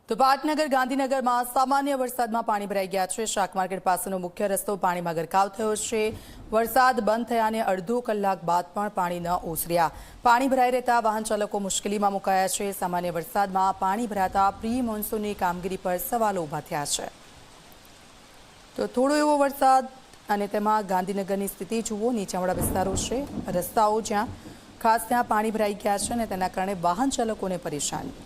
તો પાટનગર ગાંધીનગરમાં સામાન્ય વરસાદમાં પાણી ભરાઈ ગયા છે। શાક માર્કેટ પાસેનો મુખ્ય રસ્તો પાણીમાં ગરકાવ થયો છે। વરસાદ બંધ થયાને અડધો કલાક બાદ પણ પાણી ન ઓસર્યા। પાણી ભરાઈ રહેતા વાહન ચાલકો મુશ્કેલીમાં મુકાયા છે। સામાન્ય વરસાદમાં પાણી ભરાતા પ્રી મોન્સૂનની કામગીરી પર સવાલો ઊભા થયા છે। તો થોડો એવો વરસાદ અને તેમાં ગાંધીનગરની સ્થિતિ જુઓ। નીચાણવાળા વિસ્તારો છે, રસ્તાઓ જ્યાં ખાસ ત્યાં પાણી ભરાઈ ગયા છે અને તેના કારણે વાહન ચાલકોને પરેશાની।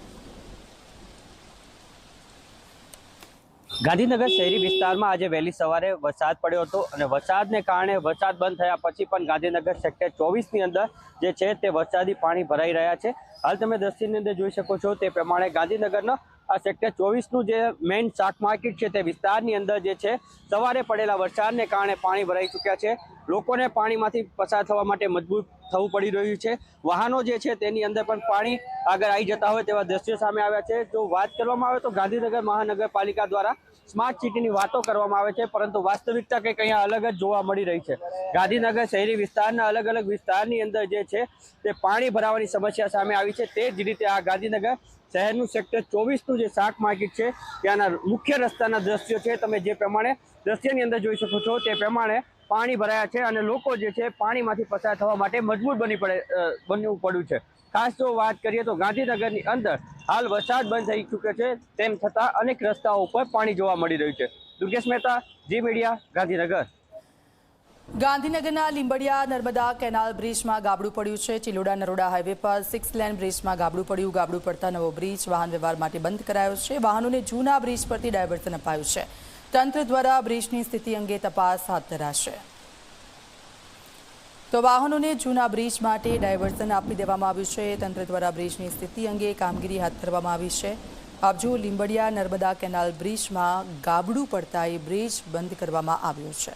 ગાંધીનગર શહેરી વિસ્તારમાં આજે વહેલી સવારે વરસાદ પડ્યો હતો અને વરસાદને કારણે વરસાદ બંધ થયા પછી પણ ગાંધીનગર સેક્ટર 24ની અંદર જે છે તે વરસાદી પાણી ભરાઈ રહ્યા છે। હાલ તમે દ્રશ્યની અંદર જોઈ શકો છો તે પ્રમાણે ગાંધીનગરનો આ સેક્ટર 24નું જે મેઇન શાક માર્કેટ છે તે વિસ્તારની અંદર જે છે સવારે પડેલા વરસાદને કારણે પાણી ભરાઈ ચૂક્યા છે। લોકોને પાણીમાંથી પસાર થવા માટે મજબૂર થવું પડી રહ્યું છે। વાહનો જે છે તેની અંદર પણ પાણી આગળ આવી જતા હોય તેવા દ્રશ્યો સામે આવ્યા છે। જો વાત કરવામાં આવે તો ગાંધીનગર મહાનગરપાલિકા દ્વારા સ્માર્ટ સિટીની વાતો કરવામાં આવે છે, પરંતુ વાસ્તવિકતા કંઈક અહીંયા અલગ જ જોવા મળી રહી છે। ગાંધીનગર શહેરી વિસ્તારના અલગ અલગ વિસ્તારની અંદર જે છે તે પાણી ભરાવાની સમસ્યા સામે આવી છે। તે જ રીતે આ ગાંધીનગર શહેરનું સેક્ટર 24નું જે શાક માર્કેટ છે ત્યાંના મુખ્ય રસ્તાના દ્રશ્યો છે। તમે જે પ્રમાણે દ્રશ્યની અંદર જોઈ શકો છો તે પ્રમાણે પાણી ભરાયા છે અને લોકો જે છે પાણીમાંથી પસાર થવા માટે મજબૂર બનવું પડ્યું છે। ખાસ જો વાત કરીએ તો ગાંધીનગરની અંદર હાલ વરસાદ બંધ થઈ ચૂક્યો છે, તેમ છતાં અનેક રસ્તાઓ ઉપર પાણી જોવા મળી રહ્યું છે। દુર્ગેશ મહેતા, જી મીડિયા, ગાંધીનગર। ગાંધીનગરના લીંબડિયા નર્મદા કેનાલ બ્રિજમાં ગાબડું પડ્યું છે। ચિલોડા નરોડા હાઈવે પર 6 લેન બ્રિજમાં ગાબડું પડ્યું। ગાબડું પડતા નવો બ્રિજ વાહન વ્યવહાર માટે બંધ કરાયો છે। વાહનોને જૂના બ્રિજ પરથી ડાયવર્ઝન અપાયું છે। તંત્ર દ્વારા બ્રિજની સ્થિતિ અંગે તપાસ હાથ ધરાશે। તો વાહનોને જૂના બ્રિજ માટે ડાયવર્ઝન આપી દેવામાં આવ્યું છે। તંત્ર દ્વારા બ્રિજની સ્થિતિ અંગે કામગીરી હાથ ધરવામાં આવી છે। આપ જો લીંબડિયા નર્મદા કેનાલ બ્રિજમાં ગાબડું પડતા એ બ્રિજ બંધ કરવામાં આવ્યો છે।